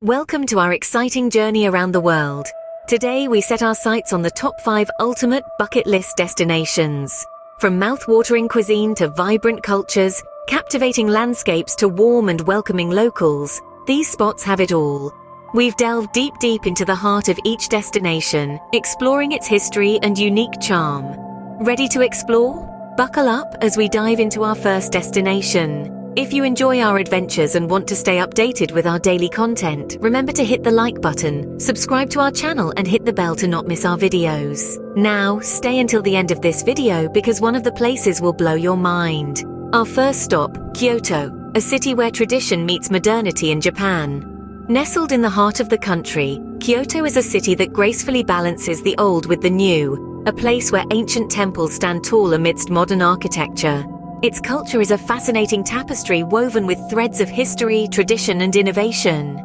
Welcome to our exciting journey around the world. Today we set our sights on the top 5 ultimate bucket list destinations. From mouth-watering cuisine to vibrant cultures, captivating landscapes to warm and welcoming locals, these spots have it all. We've delved deep into the heart of each destination, exploring its history and unique charm. Ready to explore? Buckle up as we dive into our first destination. If you enjoy our adventures and want to stay updated with our daily content, remember to hit the like button, subscribe to our channel and hit the bell to not miss our videos. Now, stay until the end of this video because one of the places will blow your mind. Our first stop, Kyoto, a city where tradition meets modernity in Japan. Nestled in the heart of the country, Kyoto is a city that gracefully balances the old with the new, a place where ancient temples stand tall amidst modern architecture. Its culture is a fascinating tapestry woven with threads of history, tradition, and innovation.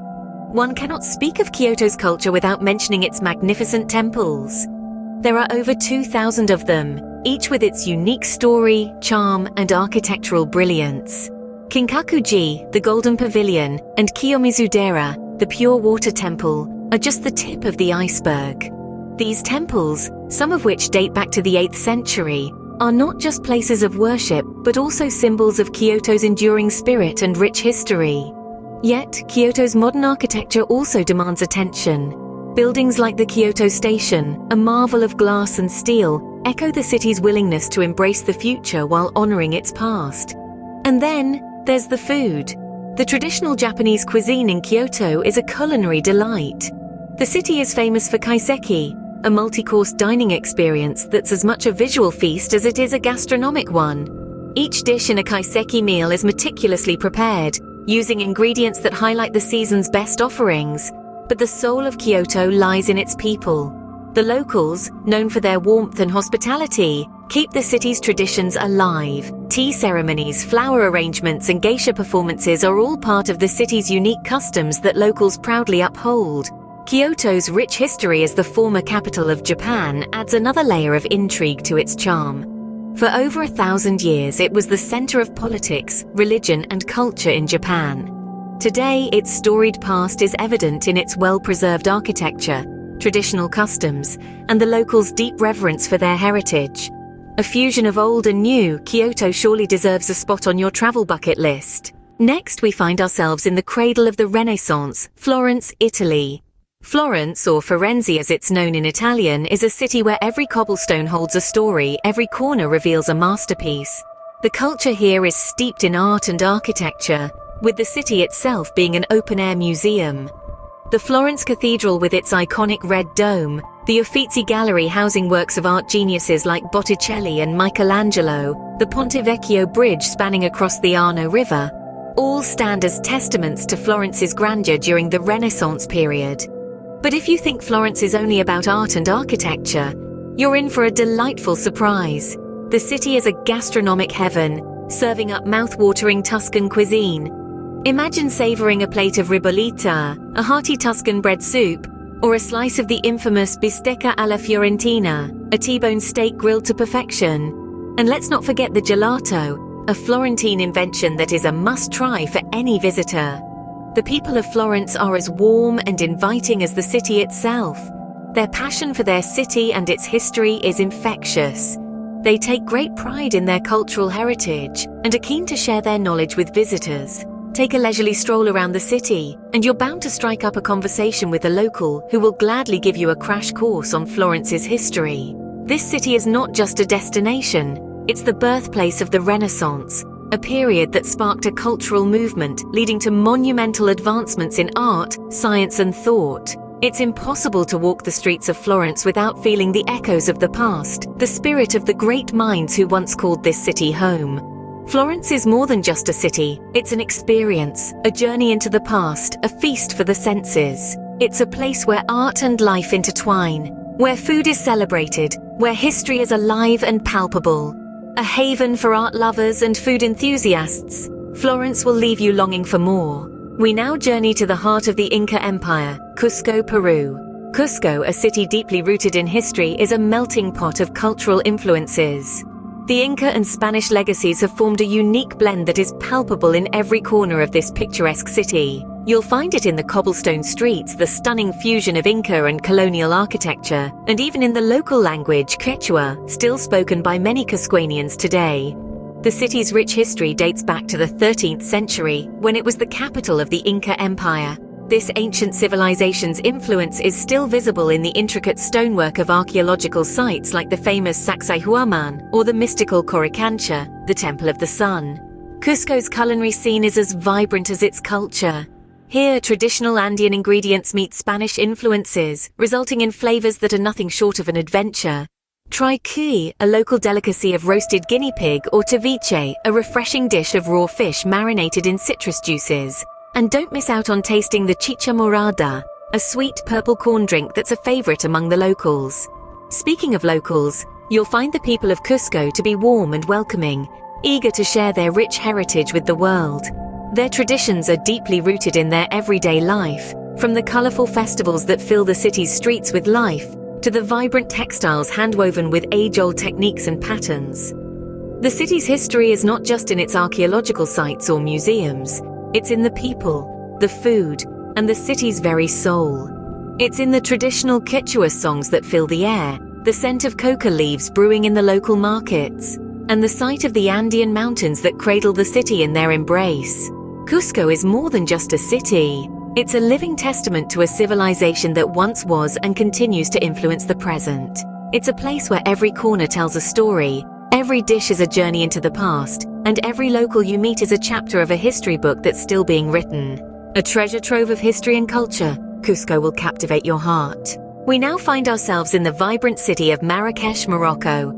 One cannot speak of Kyoto's culture without mentioning its magnificent temples. There are over 2,000 of them, each with its unique story, charm, and architectural brilliance. Kinkaku-ji, the Golden Pavilion, and Kiyomizu-dera, the Pure Water Temple, are just the tip of the iceberg. These temples, some of which date back to the 8th century, are not just places of worship, but also symbols of Kyoto's enduring spirit and rich history. Yet, Kyoto's modern architecture also demands attention. Buildings like the Kyoto Station, a marvel of glass and steel, echo the city's willingness to embrace the future while honoring its past. And then, there's the food. The traditional Japanese cuisine in Kyoto is a culinary delight. The city is famous for kaiseki, a multi-course dining experience that's as much a visual feast as it is a gastronomic one. Each dish in a kaiseki meal is meticulously prepared, using ingredients that highlight the season's best offerings. But the soul of Kyoto lies in its people. The locals, known for their warmth and hospitality, keep the city's traditions alive. Tea ceremonies, flower arrangements, and geisha performances are all part of the city's unique customs that locals proudly uphold. Kyoto's rich history as the former capital of Japan adds another layer of intrigue to its charm. For over 1,000 years, it was the center of politics, religion, and culture in Japan. Today, its storied past is evident in its well-preserved architecture, traditional customs, and the locals' deep reverence for their heritage. A fusion of old and new, Kyoto surely deserves a spot on your travel bucket list. Next, we find ourselves in the cradle of the Renaissance, Florence, Italy. Florence, or Firenze as it's known in Italian, is a city where every cobblestone holds a story, every corner reveals a masterpiece. The culture here is steeped in art and architecture, with the city itself being an open-air museum. The Florence Cathedral with its iconic red dome, the Uffizi Gallery housing works of art geniuses like Botticelli and Michelangelo, the Ponte Vecchio Bridge spanning across the Arno River, all stand as testaments to Florence's grandeur during the Renaissance period. But if you think Florence is only about art and architecture, you're in for a delightful surprise. The city is a gastronomic heaven, serving up mouth-watering Tuscan cuisine. Imagine savoring a plate of ribollita, a hearty Tuscan bread soup, or a slice of the infamous bistecca alla fiorentina, a T-bone steak grilled to perfection. And let's not forget the gelato, a Florentine invention that is a must-try for any visitor. The people of Florence are as warm and inviting as the city itself. Their passion for their city and its history is infectious. They take great pride in their cultural heritage and are keen to share their knowledge with visitors. Take a leisurely stroll around the city, and you're bound to strike up a conversation with a local who will gladly give you a crash course on Florence's history. This city is not just a destination, it's the birthplace of the Renaissance, a period that sparked a cultural movement leading to monumental advancements in art, science, and thought. It's impossible to walk the streets of Florence without feeling the echoes of the past, the spirit of the great minds who once called this city home. Florence is more than just a city, it's an experience, a journey into the past, a feast for the senses. It's a place where art and life intertwine, where food is celebrated, where history is alive and palpable. A haven for art lovers and food enthusiasts, Florence will leave you longing for more. We now journey to the heart of the Inca Empire, Cusco, Peru. Cusco, a city deeply rooted in history, is a melting pot of cultural influences. The Inca and Spanish legacies have formed a unique blend that is palpable in every corner of this picturesque city. You'll find it in the cobblestone streets, the stunning fusion of Inca and colonial architecture, and even in the local language Quechua, still spoken by many Cuscoanians today. The city's rich history dates back to the 13th century, when it was the capital of the Inca Empire. This ancient civilization's influence is still visible in the intricate stonework of archaeological sites like the famous Sacsayhuaman or the mystical Coricancha, the Temple of the Sun. Cusco's culinary scene is as vibrant as its culture. Here, traditional Andean ingredients meet Spanish influences, resulting in flavors that are nothing short of an adventure. Try cuy, a local delicacy of roasted guinea pig, or ceviche, a refreshing dish of raw fish marinated in citrus juices. And don't miss out on tasting the chicha morada, a sweet purple corn drink that's a favorite among the locals. Speaking of locals, you'll find the people of Cusco to be warm and welcoming, eager to share their rich heritage with the world. Their traditions are deeply rooted in their everyday life, from the colorful festivals that fill the city's streets with life, to the vibrant textiles handwoven with age-old techniques and patterns. The city's history is not just in its archaeological sites or museums. It's in the people, the food, and the city's very soul. It's in the traditional Quechua songs that fill the air, the scent of coca leaves brewing in the local markets, and the sight of the Andean mountains that cradle the city in their embrace. Cusco is more than just a city. It's a living testament to a civilization that once was and continues to influence the present. It's a place where every corner tells a story, every dish is a journey into the past, and every local you meet is a chapter of a history book that's still being written. A treasure trove of history and culture, Cusco will captivate your heart. We now find ourselves in the vibrant city of Marrakech, Morocco.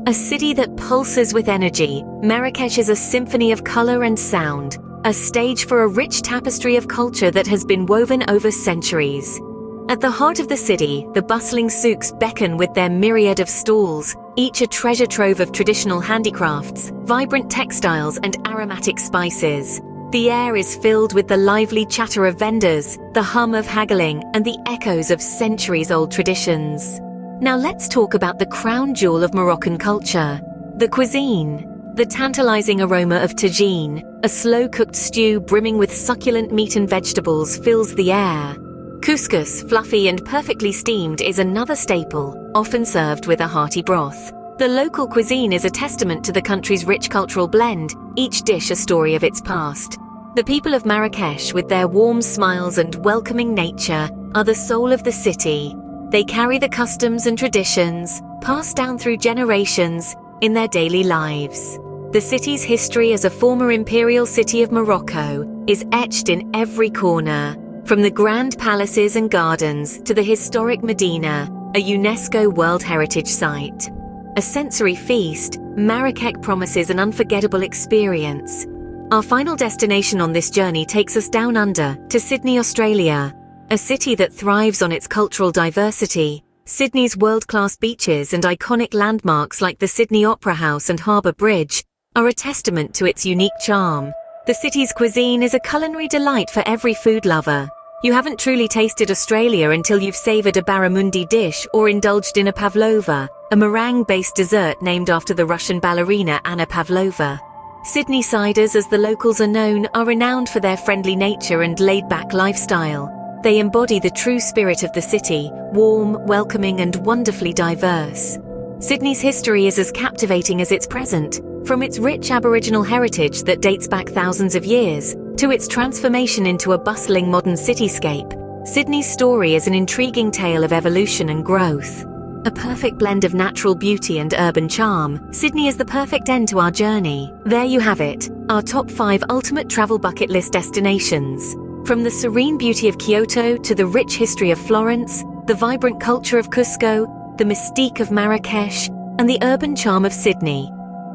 A city that pulses with energy, Marrakech is a symphony of color and sound, a stage for a rich tapestry of culture that has been woven over centuries. At the heart of the city, the bustling souks beckon with their myriad of stalls, each a treasure trove of traditional handicrafts, vibrant textiles, and aromatic spices. The air is filled with the lively chatter of vendors, the hum of haggling, and the echoes of centuries-old traditions. Now let's talk about the crown jewel of Moroccan culture, the cuisine. The tantalizing aroma of tagine, a slow-cooked stew brimming with succulent meat and vegetables, fills the air. Couscous, fluffy and perfectly steamed, is another staple, often served with a hearty broth. The local cuisine is a testament to the country's rich cultural blend, each dish a story of its past. The people of Marrakech, with their warm smiles and welcoming nature, are the soul of the city. They carry the customs and traditions, passed down through generations, in their daily lives. The city's history as a former imperial city of Morocco is etched in every corner, from the grand palaces and gardens to the historic Medina, a UNESCO World Heritage Site. A sensory feast, Marrakech promises an unforgettable experience. Our final destination on this journey takes us down under to Sydney, Australia, a city that thrives on its cultural diversity. Sydney's world-class beaches and iconic landmarks like the Sydney Opera House and Harbour Bridge are a testament to its unique charm. The city's cuisine is a culinary delight for every food lover. You haven't truly tasted Australia until you've savoured a barramundi dish or indulged in a pavlova, a meringue-based dessert named after the Russian ballerina Anna Pavlova. Sydney ciders, as the locals are known, are renowned for their friendly nature and laid-back lifestyle. They embody the true spirit of the city, warm, welcoming, and wonderfully diverse. Sydney's history is as captivating as its present, from its rich Aboriginal heritage that dates back thousands of years, to its transformation into a bustling modern cityscape. Sydney's story is an intriguing tale of evolution and growth. A perfect blend of natural beauty and urban charm, Sydney is the perfect end to our journey. There you have it, our top 5 ultimate travel bucket list destinations. From the serene beauty of Kyoto to the rich history of Florence, the vibrant culture of Cusco, the mystique of Marrakech, and the urban charm of Sydney.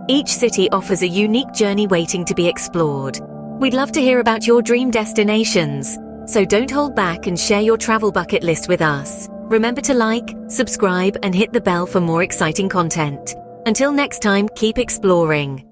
Each city offers a unique journey waiting to be explored. We'd love to hear about your dream destinations, so don't hold back and share your travel bucket list with us. Remember to like, subscribe, and hit the bell for more exciting content. Until next time, keep exploring.